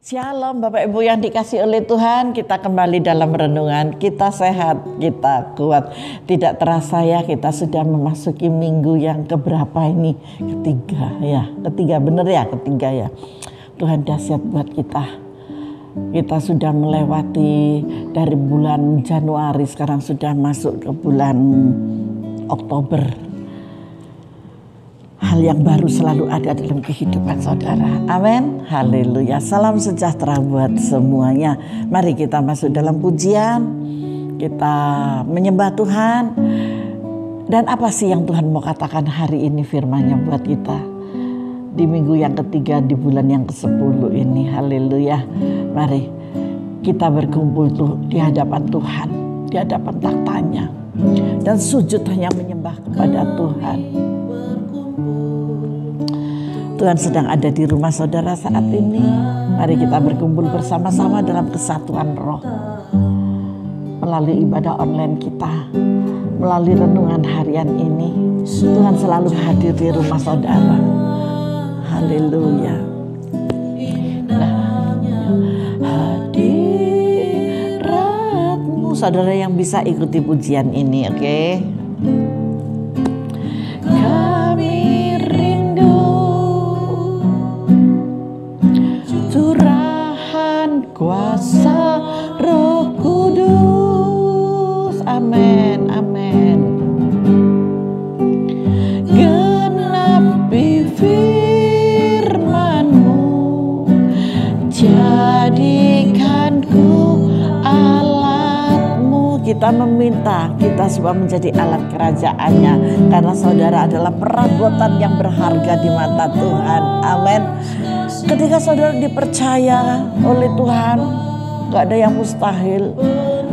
Shalom Bapak Ibu yang dikasih oleh Tuhan, kita kembali dalam renungan. Kita sehat, kita kuat. Tidak terasa ya, kita sudah memasuki minggu yang keberapa ini? Ketiga ya, ketiga ya. Tuhan dahsyat buat kita. Kita sudah melewati dari bulan Januari, sekarang sudah masuk ke bulan Oktober. Hal yang baru selalu ada dalam kehidupan saudara. Amin. Haleluya. Salam sejahtera buat semuanya. Mari kita masuk dalam pujian. Kita menyembah Tuhan. Dan apa sih yang Tuhan mau katakan hari ini firman-Nya buat kita? Di minggu yang ketiga di bulan yang ke-10 ini. Haleluya. Mari kita berkumpul tuh di hadapan Tuhan. Di hadapan taktanya. Dan sujud hanya menyembah kepada Tuhan. Tuhan sedang ada di rumah saudara saat ini. Mari kita berkumpul bersama-sama dalam kesatuan roh. Melalui ibadah online kita, melalui renungan harian ini, Tuhan selalu hadir di rumah saudara. Haleluya. Hadiratmu, saudara yang bisa ikuti pujian ini, oke? Kuasa Roh Kudus, amin, amin. Genapi firman-Mu, jadikanku alat-Mu. Kita meminta kita semua menjadi alat kerajaan-Nya, karena saudara adalah perabotan yang berharga di mata Tuhan, amin. Ketika saudara dipercaya oleh Tuhan, gak ada yang mustahil.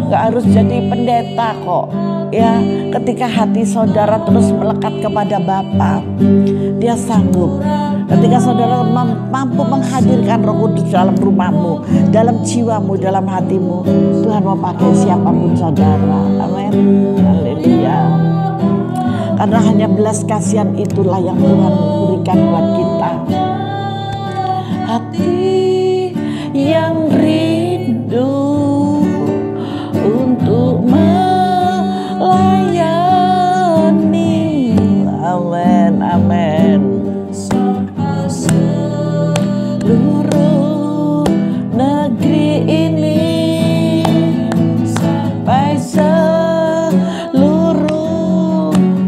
Gak harus jadi pendeta kok. Ya, ketika hati saudara terus melekat kepada Bapa, Dia sanggup. Ketika saudara mampu menghadirkan Roh Kudus dalam rumahmu, dalam jiwamu, dalam hatimu, Tuhan mau pakai siapapun saudara. Amin. Haleluya. Karena hanya belas kasihan itulah yang Tuhan berikan buat kita. Hati yang rindu untuk melayani. Amin, amin. Seluruh negeri ini, sampai seluruh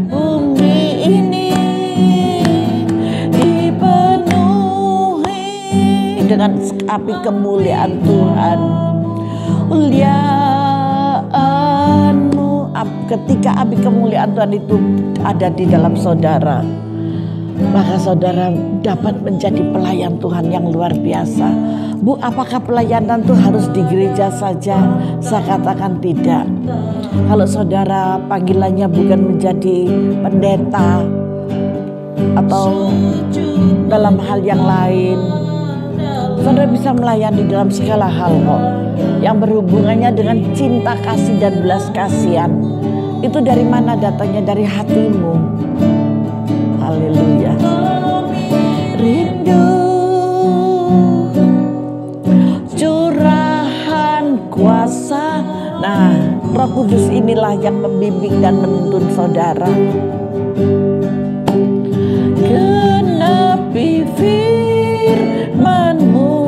bumi ini dengan api kemuliaan Tuhan. Muliaan-Mu, ketika api kemuliaan Tuhan itu ada di dalam saudara, maka saudara dapat menjadi pelayan Tuhan yang luar biasa. Bu, apakah pelayanan itu harus di gereja saja? Saya katakan tidak. Kalau saudara panggilannya bukan menjadi pendeta atau dalam hal yang lain, saudara bisa melayani dalam segala hal kok, yang berhubungannya dengan cinta kasih dan belas kasihan. Itu dari mana datangnya? Dari hatimu. Haleluya. Rindu curahan kuasa. Nah, Roh Kudus inilah yang membimbing dan menuntun saudara. Genapi firman-Mu,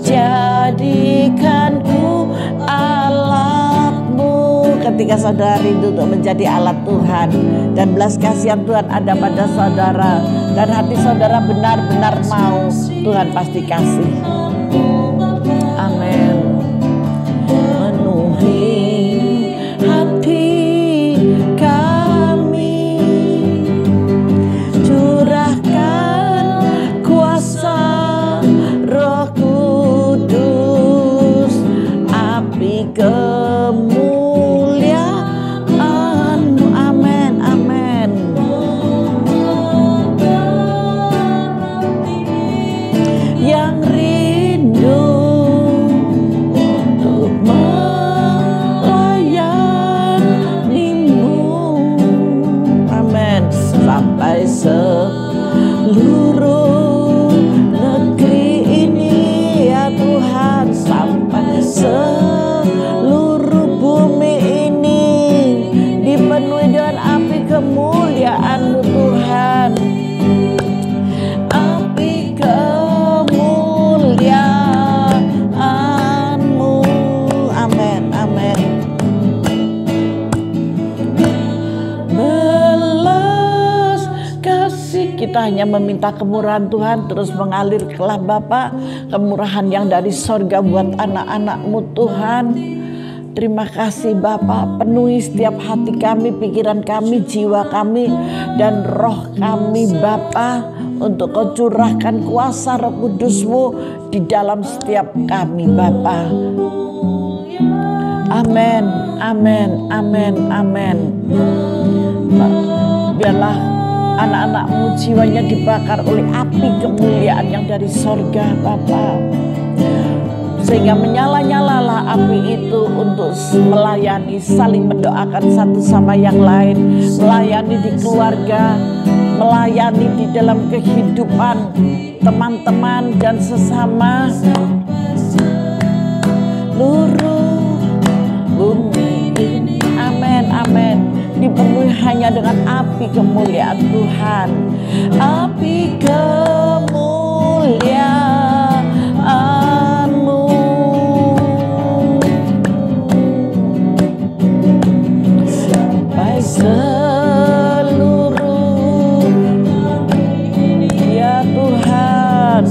jadikanku alat-Mu. Ketika saudara rindu untuk menjadi alat Tuhan dan belas kasihan Tuhan ada pada saudara, dan hati saudara benar-benar mau, Tuhan pasti kasih. Amin. Menuhi hati kami, curahkan kuasa Roh Kudus, api kemuliaan-Mu. Amin, amin. Yang rindu kita hanya meminta kemurahan Tuhan, terus mengalir kelah Bapa, kemurahan yang dari sorga buat anak-anak-Mu Tuhan. Terima kasih Bapa, penuhi setiap hati kami, pikiran kami, jiwa kami, dan roh kami Bapa, untuk Kau curahkan kuasa Roh Kudus-Mu di dalam setiap kami Bapa. Amin, amin, amin, amin. Biarlah anak-anak-Mu jiwanya dibakar oleh api kemuliaan yang dari sorga Bapa, sehingga menyala-nyalalah api itu untuk melayani, saling mendoakan satu sama yang lain, melayani di keluarga, melayani di dalam kehidupan teman-teman dan sesama. Luruh bumi ini, amin, amin, dipenuhi hanya dengan api kemuliaan Tuhan, api kemuliaan-Mu. Baik seluruh ya Tuhan,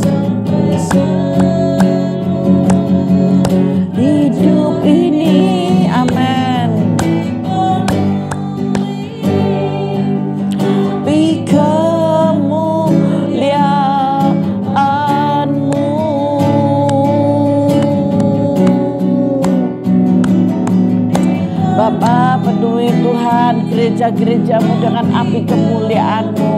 hidup ini, amin, api kemuliaan-Mu. Bapa, penuhi Tuhan gereja-gereja-Mu dengan api kemuliaan-Mu.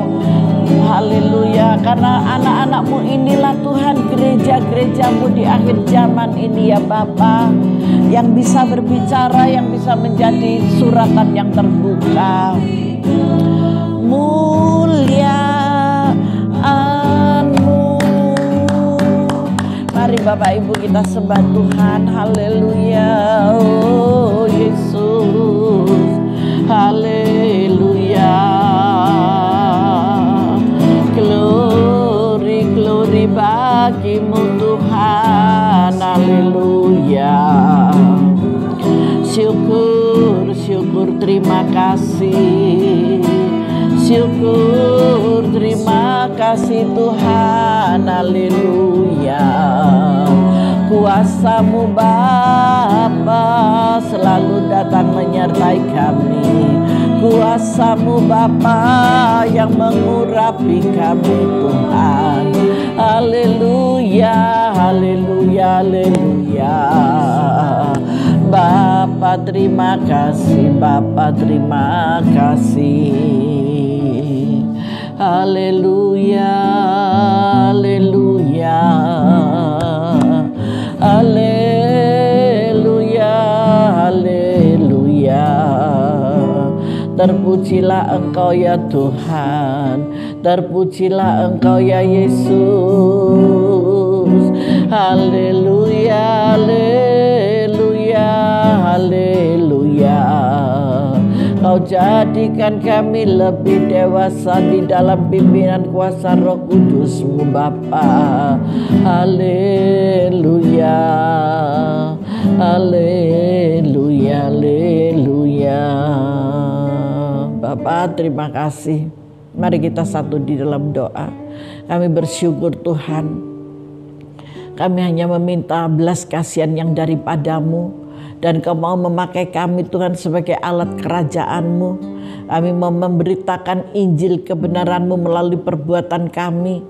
Haleluya, karena anak-anak-Mu inilah Tuhan gereja-gereja-Mu di akhir zaman ini ya Bapa, yang bisa berbicara, yang bisa menjadi suratan yang terbuka. Muliaan-Mu. Mari Bapak Ibu kita sembah Tuhan. Haleluya, oh Yesus, haleluya. Glory, glory bagi-Mu Tuhan, haleluya. Syukur, syukur, terima kasih. Syukur, terima kasih Tuhan, haleluya. Kuasa-Mu Bapa selalu datang menyertai kami. Kuasa-Mu Bapa yang mengurapi kami Tuhan. Haleluya, haleluya, haleluya. Bapa terima kasih, Bapa terima kasih. Haleluya, haleluya, haleluya, haleluya. Terpujilah Engkau ya Tuhan, terpujilah Engkau ya Yesus. Haleluya, haleluya, haleluya. Kau jadikan kami lebih dewasa di dalam pimpinan kuasa Roh Kudus-Mu Bapa. Haleluya, haleluya, haleluya. Bapa terima kasih. Mari kita satu di dalam doa. Kami bersyukur Tuhan, kami hanya meminta belas kasihan yang daripada-Mu, dan Kau mau memakai kami Tuhan sebagai alat kerajaan-Mu. Kami mau memberitakan Injil kebenaran-Mu melalui perbuatan kami,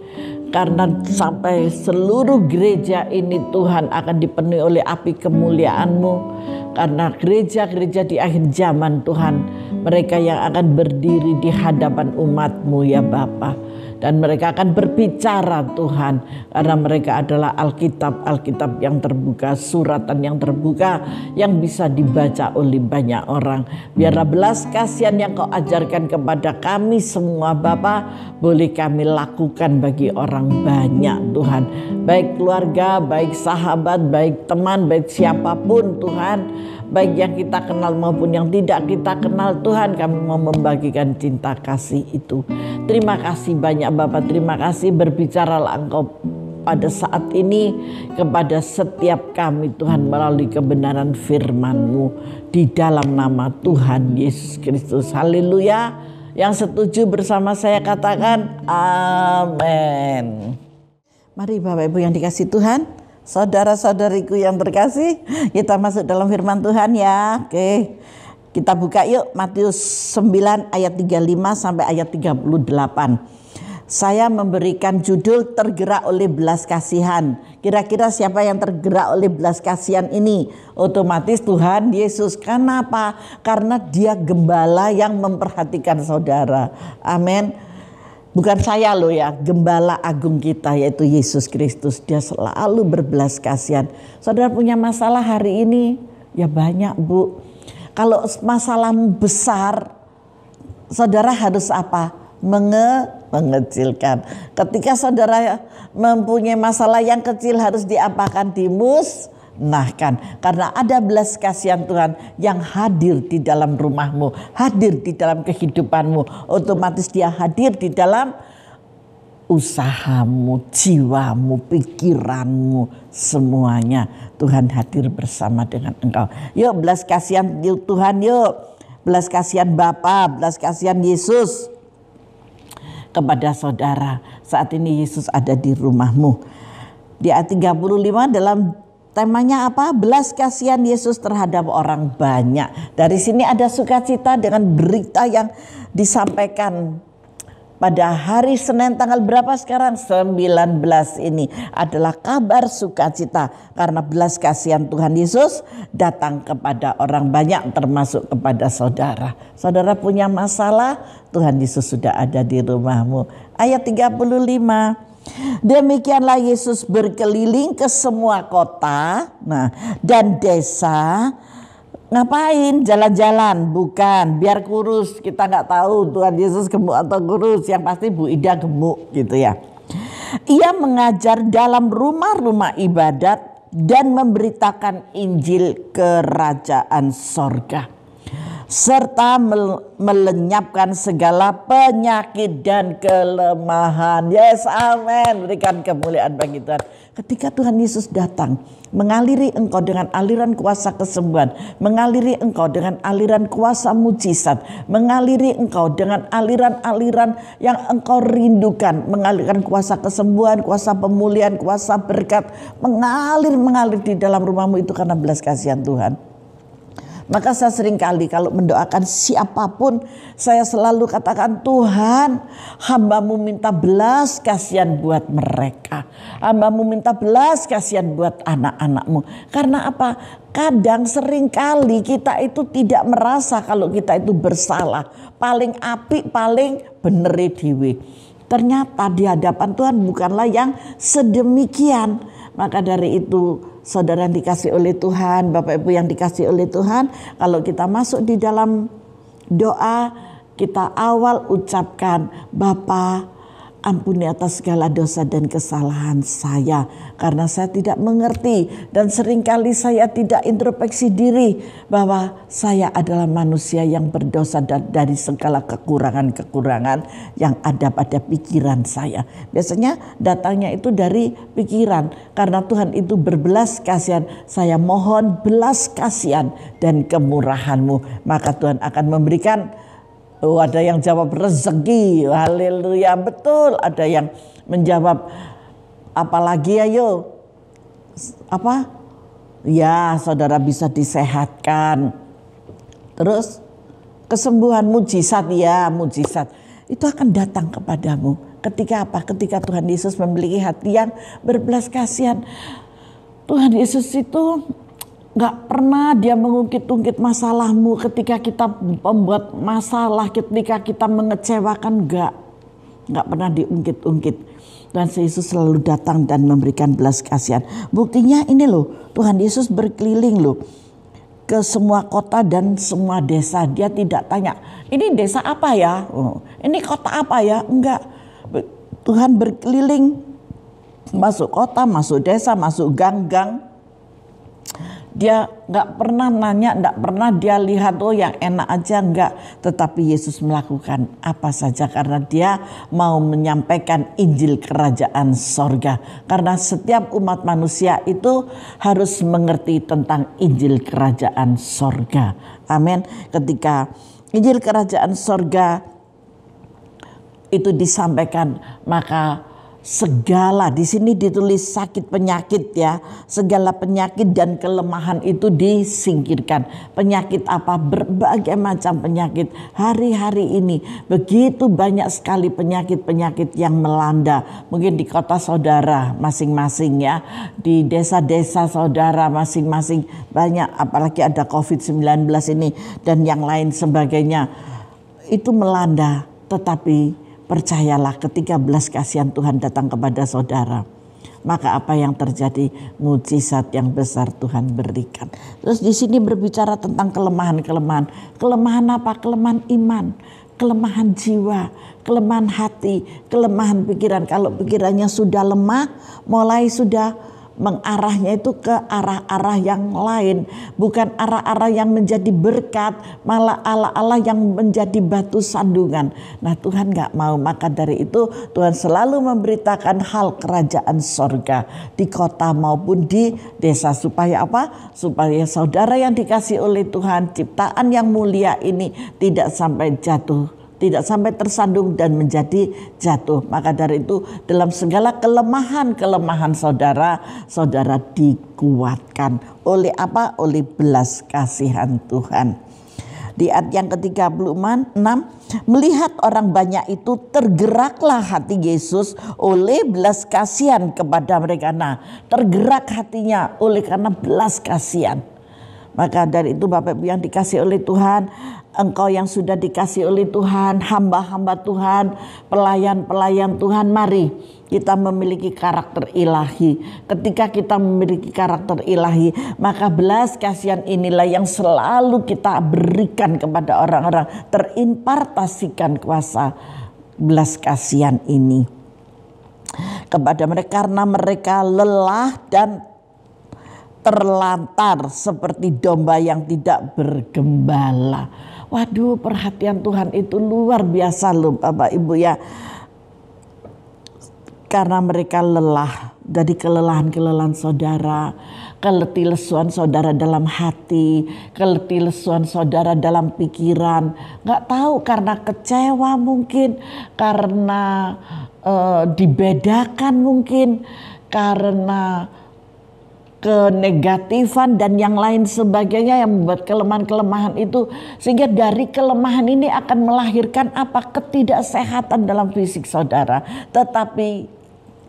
karena sampai seluruh gereja ini Tuhan akan dipenuhi oleh api kemuliaan-Mu. Karena gereja-gereja di akhir zaman Tuhan, mereka yang akan berdiri di hadapan umat-Mu ya Bapa. Dan mereka akan berbicara Tuhan, karena mereka adalah Alkitab yang terbuka, suratan yang terbuka, yang bisa dibaca oleh banyak orang. Biarlah belas kasihan yang Kau ajarkan kepada kami semua Bapa, boleh kami lakukan bagi orang banyak Tuhan. Baik keluarga, baik sahabat, baik teman, baik siapapun Tuhan. Baik yang kita kenal maupun yang tidak kita kenal Tuhan, kami mau membagikan cinta kasih itu. Terima kasih banyak Bapak, terima kasih, berbicaralah Engkau pada saat ini kepada setiap kami Tuhan melalui kebenaran firman-Mu di dalam nama Tuhan Yesus Kristus. Haleluya. Yang setuju bersama saya katakan amin. Mari Bapak Ibu yang dikasih Tuhan, saudara-saudariku yang terkasih, kita masuk dalam firman Tuhan ya. Oke. Kita buka yuk Matius 9 ayat 35 sampai ayat 38. Saya memberikan judul tergerak oleh belas kasihan. Kira-kira siapa yang tergerak oleh belas kasihan ini? Otomatis Tuhan Yesus. Kenapa? Karena dia gembala yang memperhatikan saudara. Amin. Bukan saya loh ya, gembala agung kita yaitu Yesus Kristus. Dia selalu berbelas kasihan. Saudara punya masalah hari ini? Ya banyak Bu. Kalau masalahmu besar, saudara harus apa? Mengecilkan. Ketika saudara mempunyai masalah yang kecil harus diapakan? Dimusnahkan. Karena ada belas kasihan Tuhan yang hadir di dalam rumahmu, hadir di dalam kehidupanmu. Otomatis dia hadir di dalam usahamu, jiwamu, pikiranmu, semuanya. Tuhan hadir bersama dengan engkau. Yuk belas kasihan yuk Tuhan, yuk. Belas kasihan Bapa, belas kasihan Yesus kepada saudara. Saat ini Yesus ada di rumahmu. Di ayat 35 dalam temanya apa? Belas kasihan Yesus terhadap orang banyak. Dari sini ada sukacita dengan berita yang disampaikan pada hari Senin tanggal berapa sekarang? 19 ini adalah kabar sukacita. Karena belas kasihan Tuhan Yesus datang kepada orang banyak termasuk kepada saudara. Saudara punya masalah, Tuhan Yesus sudah ada di rumahmu. Ayat 35. Demikianlah Yesus berkeliling ke semua kota dan desa. Ngapain? Jalan-jalan? Bukan, biar kurus. Kita nggak tahu Tuhan Yesus gemuk atau kurus. Yang pasti Bu Ida gemuk gitu ya. Ia mengajar dalam rumah-rumah ibadat dan memberitakan Injil kerajaan sorga. Serta melenyapkan segala penyakit dan kelemahan. Yes, amin. Berikan kemuliaan bagi Tuhan. Ketika Tuhan Yesus datang, mengaliri engkau dengan aliran kuasa kesembuhan, mengaliri engkau dengan aliran kuasa mujizat, mengaliri engkau dengan aliran-aliran yang engkau rindukan, mengalirkan kuasa kesembuhan, kuasa pemulihan, kuasa berkat, mengalir di dalam rumahmu itu karena belas kasihan Tuhan. Maka saya sering kali kalau mendoakan siapapun, saya selalu katakan, Tuhan, hamba-Mu minta belas kasihan buat mereka. Hamba-Mu minta belas kasihan buat anak-anak-Mu. Karena apa? Kadang sering kali kita itu tidak merasa kalau kita itu bersalah. Paling apik, paling bener dewe. Ternyata di hadapan Tuhan bukanlah yang sedemikian. Maka dari itu saudara yang dikasih oleh Tuhan, Bapak Ibu yang dikasih oleh Tuhan, kalau kita masuk di dalam doa, kita awal ucapkan, Bapa, ampuni atas segala dosa dan kesalahan saya. Karena saya tidak mengerti dan seringkali saya tidak introspeksi diri bahwa saya adalah manusia yang berdosa dari segala kekurangan-kekurangan yang ada pada pikiran saya. Biasanya datangnya itu dari pikiran. Karena Tuhan itu berbelas kasihan, saya mohon belas kasihan dan kemurahan-Mu. Maka Tuhan akan memberikan. Oh, ada yang jawab rezeki, haleluya, betul. Ada yang menjawab apalagi ayo, apa? Ya, saudara bisa disehatkan. Terus kesembuhan, mujizat, ya mujizat. Itu akan datang kepadamu. Ketika apa? Ketika Tuhan Yesus memiliki hati yang berbelas kasihan. Tuhan Yesus itu gak pernah dia mengungkit-ungkit masalahmu ketika kita membuat masalah, ketika kita mengecewakan, gak pernah diungkit-ungkit. Dan Yesus selalu datang dan memberikan belas kasihan. Buktinya ini loh, Tuhan Yesus berkeliling loh ke semua kota dan semua desa. Dia tidak tanya, ini desa apa ya? Ini kota apa ya? Enggak. Tuhan berkeliling, masuk kota, masuk desa, masuk gang-gang. Dia gak pernah nanya, gak pernah dia lihat oh yang enak aja, enggak. Tetapi Yesus melakukan apa saja karena dia mau menyampaikan Injil kerajaan sorga. Karena setiap umat manusia itu harus mengerti tentang Injil kerajaan sorga. Amin. Ketika Injil kerajaan sorga itu disampaikan, maka segala, di sini ditulis sakit penyakit ya, segala penyakit dan kelemahan itu disingkirkan. Penyakit apa? Berbagai macam penyakit. Hari-hari ini begitu banyak sekali penyakit-penyakit yang melanda. Mungkin di kota saudara masing-masing ya, di desa-desa saudara masing-masing banyak, apalagi ada COVID-19 ini dan yang lain sebagainya. Itu melanda, tetapi percayalah ketika belas kasihan Tuhan datang kepada saudara, maka apa yang terjadi? Mujizat yang besar Tuhan berikan. Terus di sini berbicara tentang kelemahan-kelemahan. Kelemahan apa? Kelemahan iman, kelemahan jiwa, kelemahan hati, kelemahan pikiran. Kalau pikirannya sudah lemah, mulai sudah mengarahnya itu ke arah-arah yang lain, bukan arah-arah yang menjadi berkat, malah arah-arah yang menjadi batu sandungan. Nah, Tuhan gak mau. Maka dari itu Tuhan selalu memberitakan hal kerajaan sorga di kota maupun di desa. Supaya apa? Supaya saudara yang dikasih oleh Tuhan, ciptaan yang mulia ini tidak sampai jatuh, tidak sampai tersandung dan menjadi jatuh. Maka dari itu dalam segala kelemahan-kelemahan saudara, saudara dikuatkan. Oleh apa? Oleh belas kasihan Tuhan. Di ayat yang ke-36, melihat orang banyak itu tergeraklah hati Yesus oleh belas kasihan kepada mereka. Nah, tergerak hatinya oleh karena belas kasihan. Maka dari itu Bapak Ibu yang dikasih oleh Tuhan, engkau yang sudah dikasih oleh Tuhan, hamba-hamba Tuhan, pelayan-pelayan Tuhan, mari kita memiliki karakter ilahi. Ketika kita memiliki karakter ilahi, maka belas kasihan inilah yang selalu kita berikan kepada orang-orang, terimpartasikan kuasa belas kasihan ini kepada mereka, karena mereka lelah dan terlantar seperti domba yang tidak bergembala. Waduh, perhatian Tuhan itu luar biasa loh Bapak Ibu ya. Karena mereka lelah, dari kelelahan-kelelahan saudara, keletih lesuan saudara dalam hati, keletih lesuan saudara dalam pikiran. Gak tahu karena kecewa mungkin, karena dibedakan mungkin, karena kenegatifan dan yang lain sebagainya yang membuat kelemahan-kelemahan itu, sehingga dari kelemahan ini akan melahirkan apa? Ketidaksehatan dalam fisik saudara. Tetapi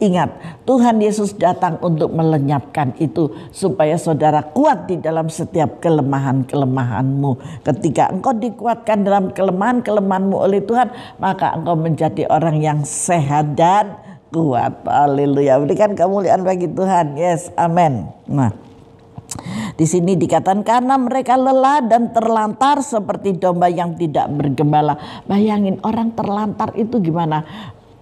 ingat, Tuhan Yesus datang untuk melenyapkan itu supaya saudara kuat di dalam setiap kelemahan-kelemahanmu. Ketika engkau dikuatkan dalam kelemahan-kelemahanmu oleh Tuhan, maka engkau menjadi orang yang sehat dan kuat. Haleluya. Berikan kemuliaan bagi Tuhan. Yes, amin. Nah, di sini dikatakan karena mereka lelah dan terlantar seperti domba yang tidak bergembala. Bayangin orang terlantar itu gimana?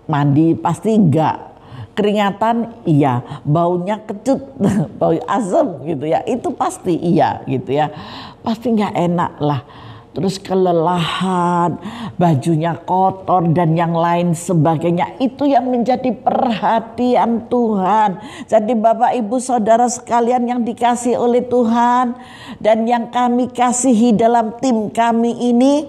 Mandi pasti enggak. Keringatan iya, baunya kecut, bau asam gitu ya. Itu pasti iya gitu ya. Pasti enggak enak lah. Terus kelelahan, bajunya kotor dan yang lain sebagainya. Itu yang menjadi perhatian Tuhan. Jadi Bapak Ibu Saudara sekalian yang dikasih oleh Tuhan dan yang kami kasihi dalam tim kami ini,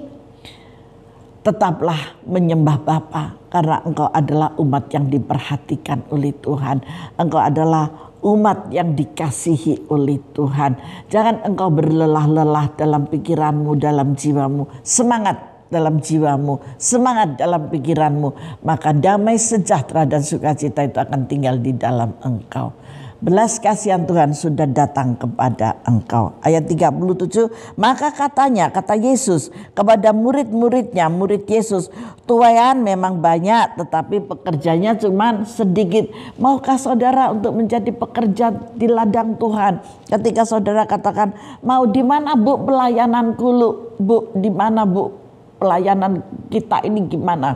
tetaplah menyembah Bapa karena engkau adalah umat yang diperhatikan oleh Tuhan. Engkau adalah umat yang dikasihi oleh Tuhan. Jangan engkau berlelah-lelah dalam pikiranmu, dalam jiwamu. Semangat dalam jiwamu, semangat dalam pikiranmu. Maka damai, sejahtera dan sukacita itu akan tinggal di dalam engkau. Belas kasihan Tuhan sudah datang kepada engkau. Ayat 37, maka kata Yesus kepada murid-muridnya, murid Yesus, tuaian memang banyak tetapi pekerjanya cuma sedikit. Maukah saudara untuk menjadi pekerja di ladang Tuhan? Ketika saudara katakan, mau di mana Bu pelayananku lu? Bu, di mana Bu pelayanan kita ini gimana?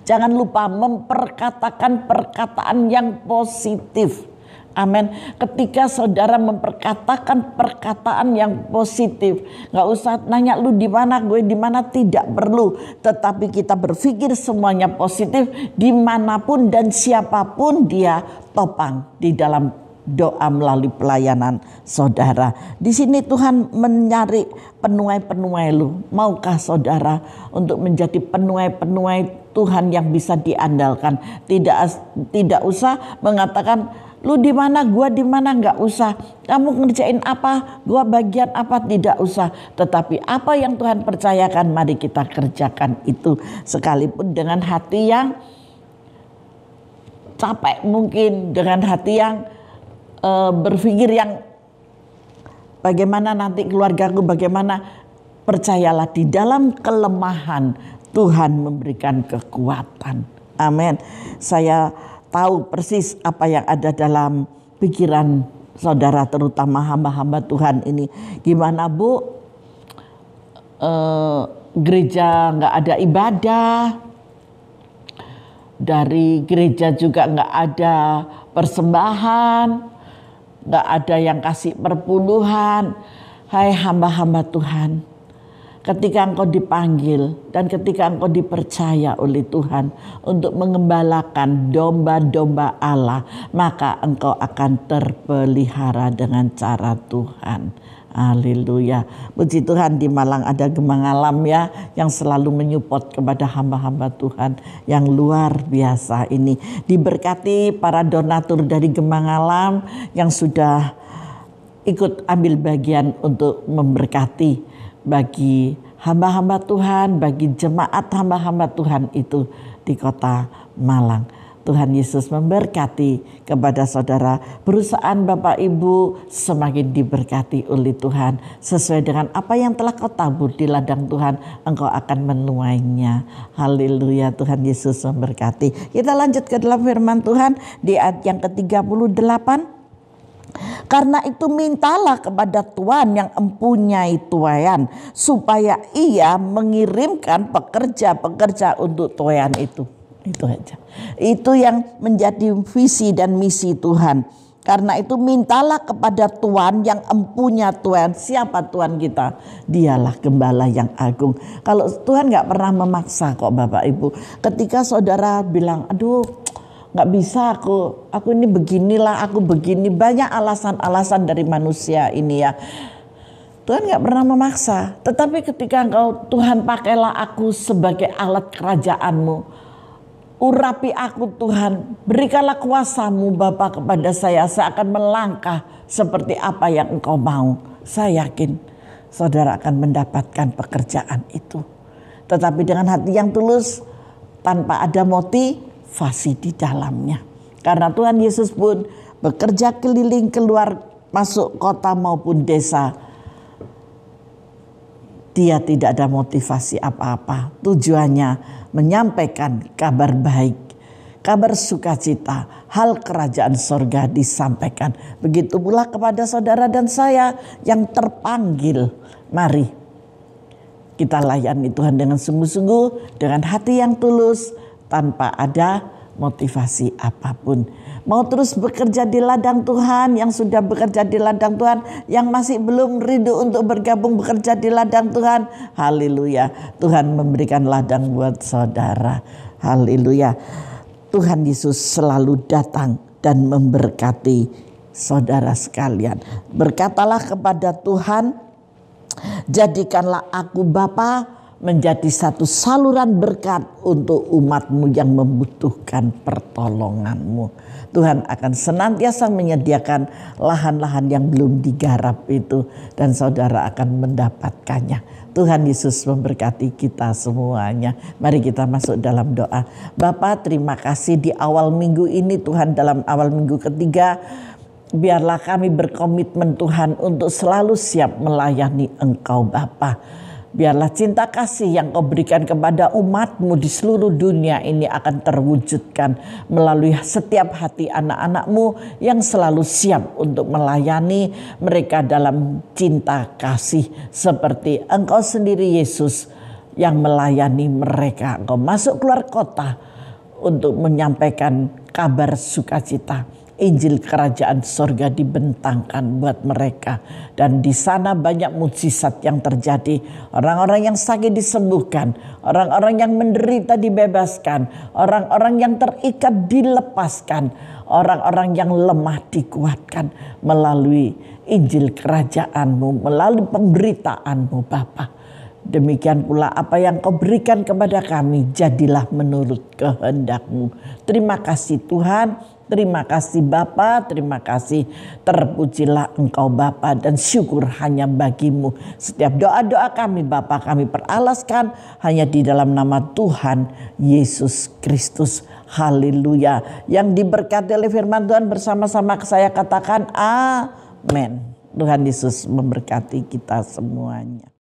Jangan lupa memperkatakan perkataan yang positif. Amin. Ketika saudara memperkatakan perkataan yang positif, nggak usah nanya lu di mana, gue di mana, tidak perlu. Tetapi kita berpikir semuanya positif, dimanapun dan siapapun dia topang di dalam doa melalui pelayanan saudara. Di sini Tuhan mencari penuai-penuai lu. Maukah saudara untuk menjadi penuai-penuai Tuhan yang bisa diandalkan. Tidak usah mengatakan, lu di mana, gua di mana, nggak usah. Kamu ngerjain apa, gua bagian apa, tidak usah. Tetapi apa yang Tuhan percayakan, mari kita kerjakan itu. Sekalipun dengan hati yang capek mungkin, dengan hati yang berpikir yang bagaimana nanti keluargaku, bagaimana. Percayalah di dalam kelemahan Tuhan memberikan kekuatan. Amin. Saya tahu persis apa yang ada dalam pikiran saudara, terutama hamba-hamba Tuhan ini. Gimana Bu? Gereja nggak ada ibadah. Dari gereja juga nggak ada persembahan. Nggak ada yang kasih perpuluhan. Hai hamba-hamba Tuhan. Ketika engkau dipanggil dan ketika engkau dipercaya oleh Tuhan untuk mengembalakan domba-domba Allah, maka engkau akan terpelihara dengan cara Tuhan. Haleluya. Puji Tuhan, di Malang ada Gembala Alam ya, yang selalu menyupport kepada hamba-hamba Tuhan yang luar biasa ini. Diberkati para donatur dari Gembala Alam yang sudah ikut ambil bagian untuk memberkati bagi hamba-hamba Tuhan, bagi jemaat hamba-hamba Tuhan itu di kota Malang. Tuhan Yesus memberkati kepada saudara. Perusahaan Bapak Ibu semakin diberkati oleh Tuhan. Sesuai dengan apa yang telah kau tabur di ladang Tuhan, engkau akan menuainya. Haleluya, Tuhan Yesus memberkati. Kita lanjut ke dalam firman Tuhan di ayat yang ke-38. Karena itu mintalah kepada Tuhan yang mempunyai tuaian, supaya ia mengirimkan pekerja-pekerja untuk tuaian itu. Itu aja. Itu yang menjadi visi dan misi Tuhan. Karena itu mintalah kepada Tuhan yang mempunyai tuaian. Siapa Tuhan kita? Dialah Gembala yang agung. Kalau Tuhan gak pernah memaksa kok Bapak Ibu. Ketika saudara bilang, aduh gak bisa aku ini beginilah, aku begini. Banyak alasan-alasan dari manusia ini ya. Tuhan gak pernah memaksa. Tetapi ketika engkau, Tuhan pakailah aku sebagai alat kerajaanmu. Urapi aku Tuhan. Berikanlah kuasamu Bapa kepada saya. Saya akan melangkah seperti apa yang engkau mau. Saya yakin saudara akan mendapatkan pekerjaan itu. Tetapi dengan hati yang tulus, tanpa ada motivasi di dalamnya. Karena Tuhan Yesus pun bekerja keliling keluar masuk kota maupun desa. Dia tidak ada motivasi apa-apa. Tujuannya menyampaikan kabar baik, kabar sukacita, hal kerajaan sorga disampaikan. Begitu pula kepada saudara dan saya yang terpanggil. Mari kita layani Tuhan dengan sungguh-sungguh, dengan hati yang tulus, tanpa ada motivasi apapun. Mau terus bekerja di ladang Tuhan, yang sudah bekerja di ladang Tuhan, yang masih belum rindu untuk bergabung bekerja di ladang Tuhan. Haleluya. Tuhan memberikan ladang buat saudara. Haleluya. Tuhan Yesus selalu datang dan memberkati saudara sekalian. Berkatalah kepada Tuhan, jadikanlah aku Bapa menjadi satu saluran berkat untuk umatmu yang membutuhkan pertolonganmu. Tuhan akan senantiasa menyediakan lahan-lahan yang belum digarap itu, dan saudara akan mendapatkannya. Tuhan Yesus memberkati kita semuanya. Mari kita masuk dalam doa. Bapa, terima kasih di awal minggu ini Tuhan, dalam awal minggu ketiga, biarlah kami berkomitmen Tuhan untuk selalu siap melayani Engkau Bapa. Biarlah cinta kasih yang Kau berikan kepada umat-Mu di seluruh dunia ini akan terwujudkan melalui setiap hati anak-anak-Mu yang selalu siap untuk melayani mereka dalam cinta kasih. Seperti Engkau sendiri Yesus yang melayani mereka. Engkau masuk keluar kota untuk menyampaikan kabar sukacita. Injil kerajaan sorga dibentangkan buat mereka. Dan di sana banyak mukjizat yang terjadi. Orang-orang yang sakit disembuhkan. Orang-orang yang menderita dibebaskan. Orang-orang yang terikat dilepaskan. Orang-orang yang lemah dikuatkan. Melalui Injil kerajaan-Mu, melalui pemberitaan-Mu Bapa. Demikian pula apa yang Kau berikan kepada kami, jadilah menurut kehendak-Mu. Terima kasih Tuhan, terima kasih Bapa, terima kasih. Terpujilah Engkau Bapa, dan syukur hanya bagi-Mu. Setiap doa-doa kami Bapa, kami peralaskan hanya di dalam nama Tuhan Yesus Kristus. Haleluya. Yang diberkati oleh firman Tuhan bersama-sama saya katakan amin. Tuhan Yesus memberkati kita semuanya.